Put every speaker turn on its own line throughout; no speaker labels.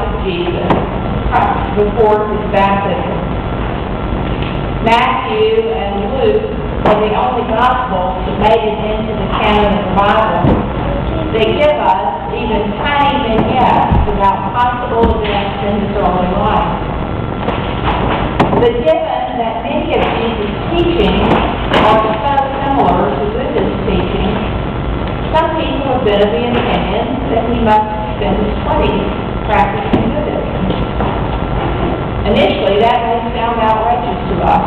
of Jesus before his baptism. Matthew and Luke are the only Gospels that made it into the canon of the Bible. They give us even tiny vignettes about possible events in his early life. But given that many of Jesus' teachings are so similar to Buddhist teaching, some people have been of the opinion that he must spend his 20s practicing Buddhism. Initially, that may sound outrageous to us,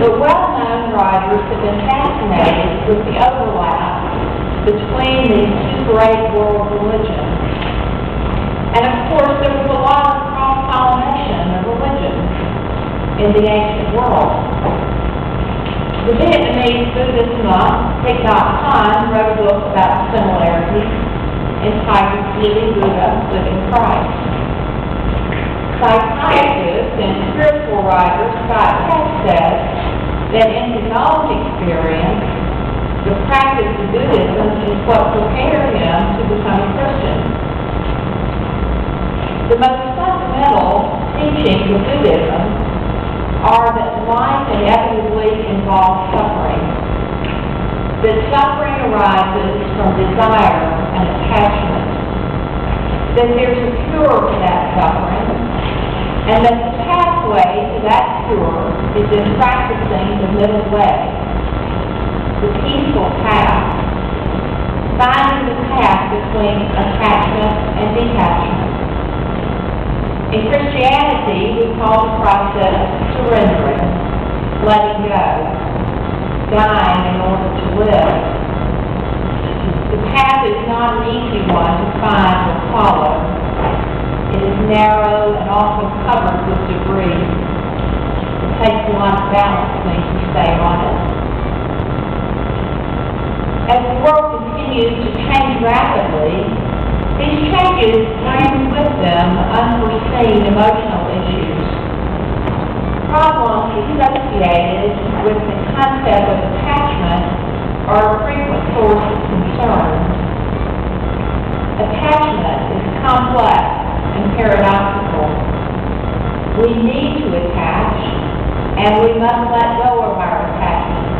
but well-known writers have been fascinated with the overlap between these two great world religions. And of course, there was a lot of cross-pollination of religions in the ancient world. The Vietnamese Buddhist monk Thich Nhat Hanh wrote a book about similarities entitled Living Buddha, Living Christ. Psychiatrist and spiritual writer Scott Peck says that in his own experience, the practice of Buddhism is what prepared him to become a Christian. The most fundamental teachings of Buddhism are that life inevitably involves suffering, that suffering arises from desire and attachment, that there's a cure to that suffering, and that the pathway to that cure is in practicing the middle way, the peaceful path, finding the path between attachment and detachment. In Christianity, we call the process surrendering, letting go, dying in order to live. The path is not an easy one to find or follow. It is narrow and often covered with debris. It takes a lot of balancing to stay on it. As the world continues to change rapidly, these changes bring with them unforeseen emotional issues. Problems associated with the concept of attachment are a frequent source of concern. Attachment is complex and paradoxical. We need to attach, and we must let go of our attachment.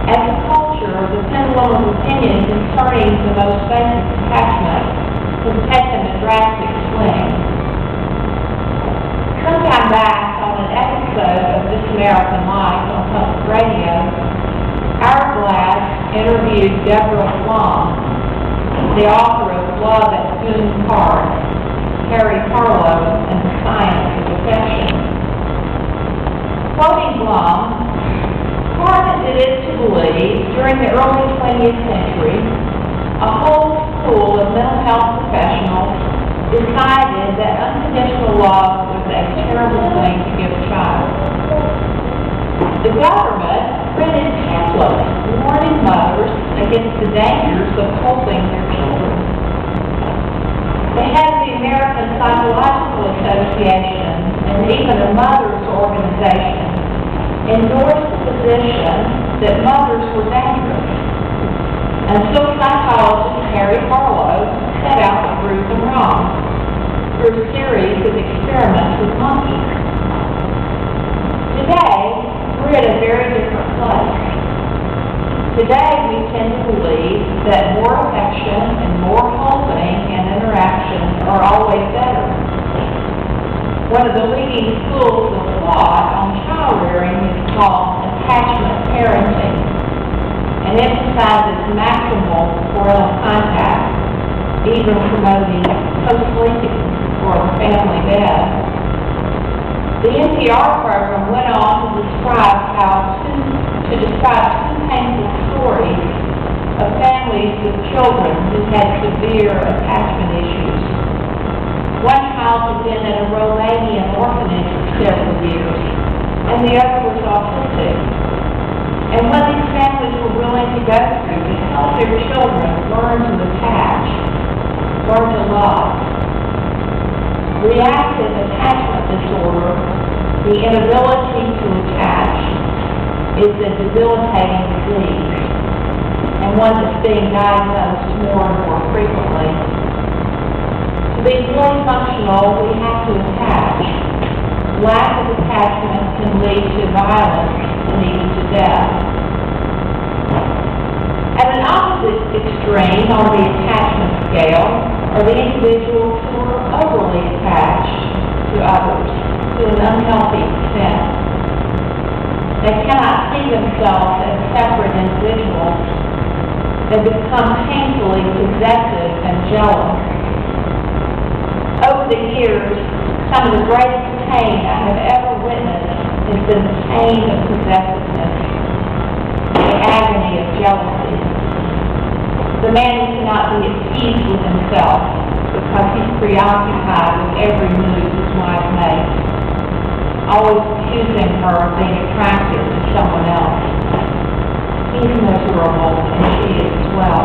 As a culture, the pendulum of opinion concerning the most basic attachment has taken a drastic swing. Sometime back on an episode of This American Life on public radio, Hourglass interviewed Deborah Blum, the author of Love at Boone Park, Harry Harlow, and the Science of Affection. Quoting Blum, hard as it is to believe, during the early 20th century, a whole school of mental health professionals decided that unconditional love was a terrible thing to give a child. The government printed pamphlets warning mothers against the dangers of holding their children. The head of the American Psychological Association and even a mother's organization endorsed the position that mothers were dangerous, until psychologist Harry Harlow set out to prove them wrong through a series of experiments with monkeys. Today, we're at a very different place. Today, we tend to believe that more affection and more holding and interaction are always better. One of the leading schools of thought on child rearing is called attachment parenting, and emphasizes maximal parental contact, even promoting co-sleeping or family bed. The NPR program went on to describe two painful stories of families with children who had severe attachment issues. One child had been in a Romanian orphanage for several years, and the other was autistic. And what these families were willing to go through to help their children learn to attach, learn to love. Reactive attachment disorder, the inability to attach, is a debilitating disease, and one that's being diagnosed more and more frequently. To be really functional, we have to attach. Lack of attachment can lead to violence and even to death. At an opposite extreme on the attachment scale are the individuals who are overly attached to others to an unhealthy extent. They cannot see themselves as separate individuals. They become painfully possessive and jealous. Over the years, some of the greatest pain I have ever witnessed has been the pain of possessiveness, the agony of jealousy. The man who cannot be at peace with himself because he's preoccupied with every move his wife makes, always accusing her of being attracted to someone else. He's miserable, and she is as well.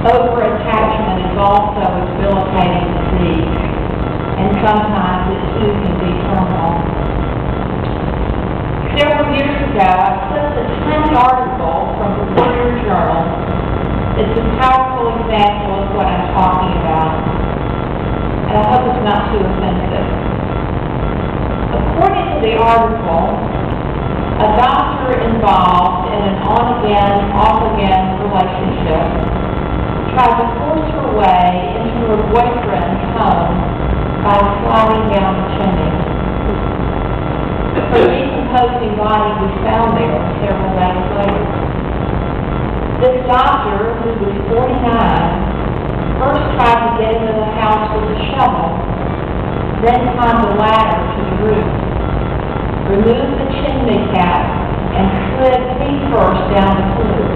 Over-attachment is also a debilitating disease, and sometimes it too can be terminal. Several years ago, I clipped a tiny article from the Courier Journal. It's a powerful example of what I'm talking about, and I hope it's not too offensive. According to the article, a doctor involved in an on-again, off-again relationship tried to force her way into her boyfriend's home by sliding down the chimney. Her decomposing body was found there several days later. This doctor, who was 49, first tried to get into the house with a shovel, then climbed a ladder to the roof, removed the chimney cap, and slid feet first down the flue.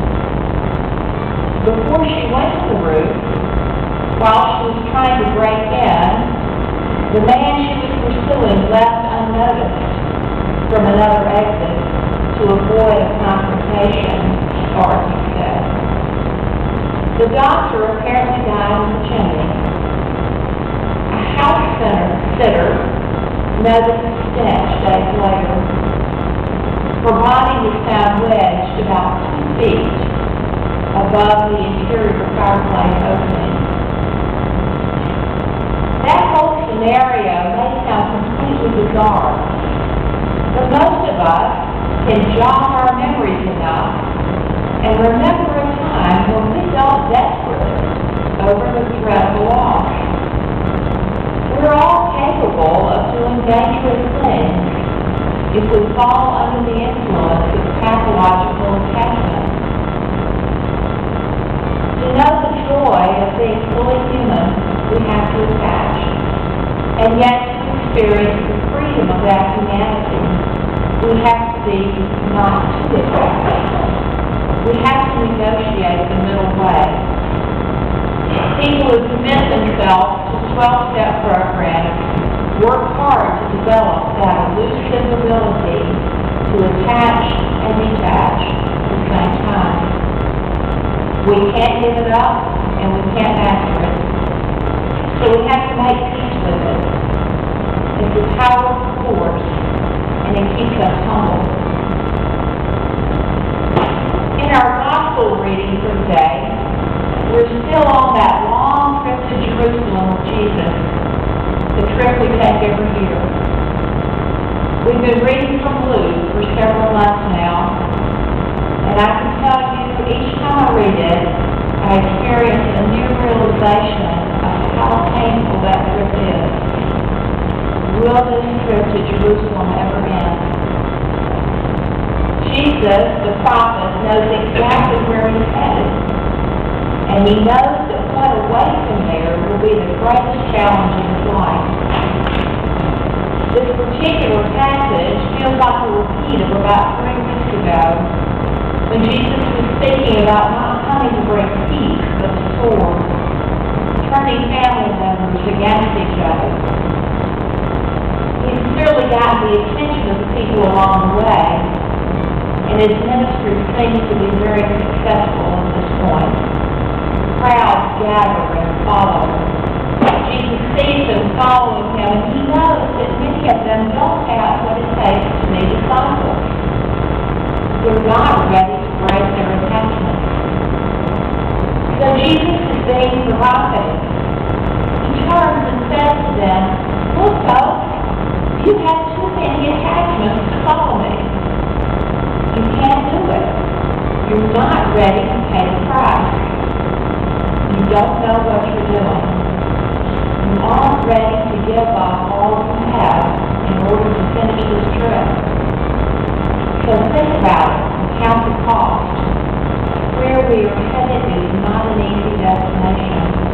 Before she went to the roof, while she was trying to break in, the man she was pursuing left unnoticed from another exit to avoid a confrontation, Stark said. The doctor apparently died in the chimney. A house sitter noticed a stench days later. Her body was found wedged about 2 feet above the interior fireplace opening. That whole scenario may sound completely bizarre, but most of us can jog our memories enough and remember a time when we felt desperate over the threat of loss. We're all capable of doing dangerous things if we fall under the influence of pathological attachment. To know the joy of being fully human, we have to attach. And yet, to experience the freedom of that humanity, we have to be not too attached. We have to negotiate the middle way. People who commit themselves to 12-step programs work hard to develop that elusive ability to attach and detach at the same time. We can't give it up, and we can't master it. So we have to make peace with it. It's a powerful force, and it keeps us humble. In our gospel reading for today, we're still on that long trip to Jerusalem with Jesus, the trip we take every year. We've been reading from Luke for several months now, and I can tell you, each time I read it, I experience a new realization of how painful that trip is. Will this trip to Jerusalem ever end? Jesus, the prophet, knows exactly where he's headed, and he knows that what awaits him there will be the greatest challenge in his life. This particular passage feels like a repeat of about 3 weeks ago, when Jesus was speaking about not coming to bring peace, but the sword, turning family members against each other. He's clearly gotten the attention of the people along the way, and his ministry seems to be very successful at this point. Crowds gather and follow. Jesus sees them following him, and he knows that many of them don't have what it takes to be disciples. They're not ready to break their attachment. So Jesus is being provocative. you have too many attachments to follow me. You can't do it. You're not ready to pay the price. You don't know what you're doing. You aren't ready to give up all you have in order to finish this trip. So think about it and count the cost. Where we are headed is not an easy destination.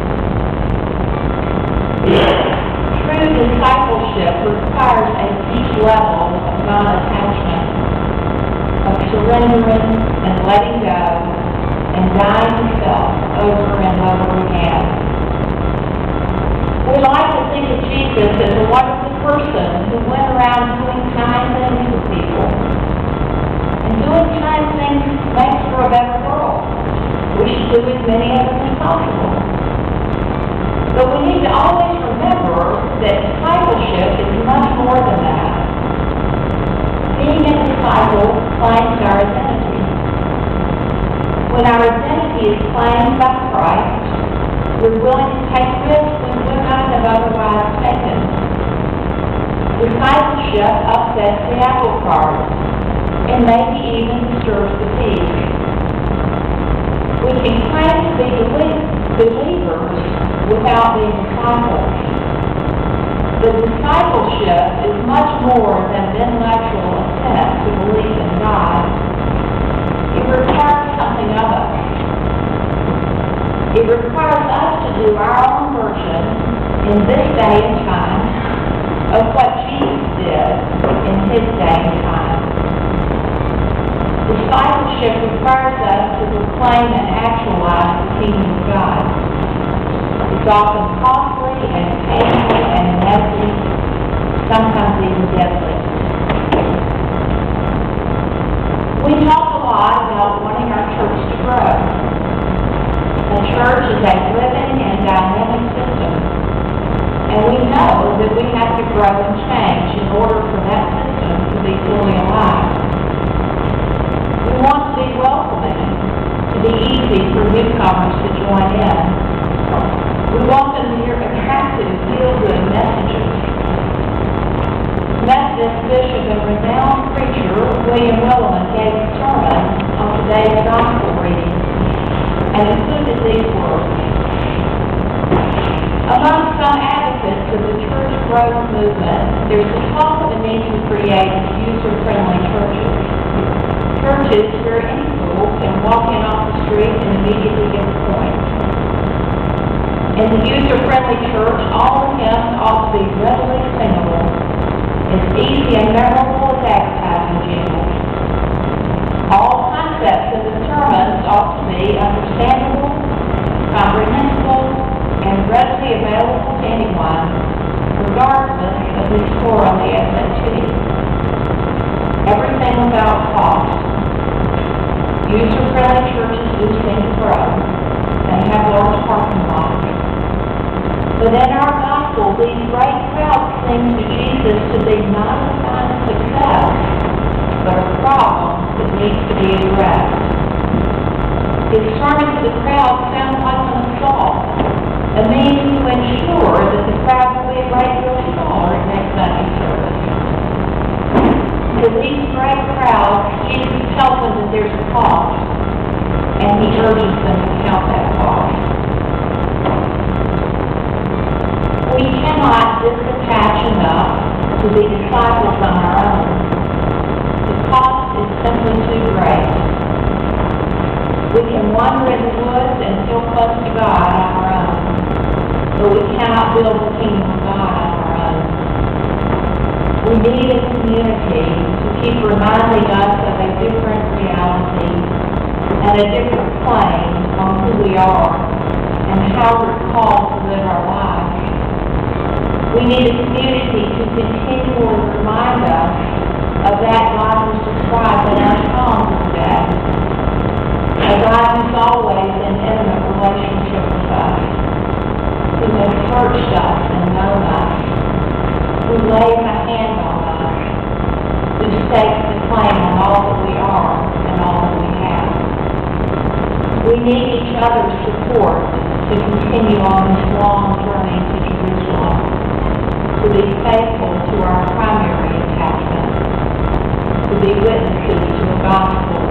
True discipleship requires a deep level of non-attachment, of surrendering and letting go, and dying to self over and over again. We like to think of Jesus as a wonderful person who went around doing kind things for people. And doing kind things makes for a better world. We should do as many of them as possible. But we need to always remember that discipleship is much more than that. Being a disciple claims our identity. When our identity is claimed by Christ, we're willing to take risks we would not have otherwise taken. Discipleship upsets the apple cart and maybe even disturbs the peace. We can claim to be believers without being disciples. But discipleship is much more than an intellectual assent to believe in God. It requires something of us. It requires us to do our own version in this day and time of what Jesus did in his day and time. Discipleship requires us to proclaim and actualize the kingdom of God. It's often costly and painful and messy, sometimes even deadly. We talk a lot about wanting our church to grow. A church is a living and dynamic system, and we know that we have to grow and change in order for that system to be fully alive. We want to be welcoming, to be easy for newcomers to join in. We want them to hear attractive, feel-good messages. Methodist bishop and renowned preacher William Willimon gave a sermon on today's gospel reading and included these words. Among some advocates of the church growth movement, there's a talk of the need to create user-friendly churches. Churches where any fool can walk in off the street and immediately get the point. In the user-friendly church, all the hymns ought to be readily singable, as easy and memorable as advertising jingles. All concepts of the sermons ought to be understandable, comprehensible, and readily available to anyone, regardless of his score on the SAT. Everything without cost. User-friendly churches do seem to grow and have large parking lots. But in our gospel, these great crowds seem to Jesus to be not a sign of success, but a problem that needs to be addressed. His sermon to the crowd sounds like an assault, a means to ensure that the crowd will be a great deal smaller next Sunday service. To these great crowds, Jesus tells them that there's a cost, and he urges them to count that cost. We cannot disattach enough to be disciples on our own. The cost is simply too great. We can wander in the woods and feel close to God on our own, but we cannot build the kingdom of God on our own. We need a community to keep reminding us of a different reality and a different plane on who we are and how we're called to live our lives. We need a community to continually remind us of that God who's described in our Psalms today. A God who's always in intimate relationship with us, who has searched us and known us, who lays a hand on us, who stakes the claim on all that we are and all that we have. We need each other's support to continue on this long journey to Jerusalem, to be faithful to our primary to be witnesses to the gospel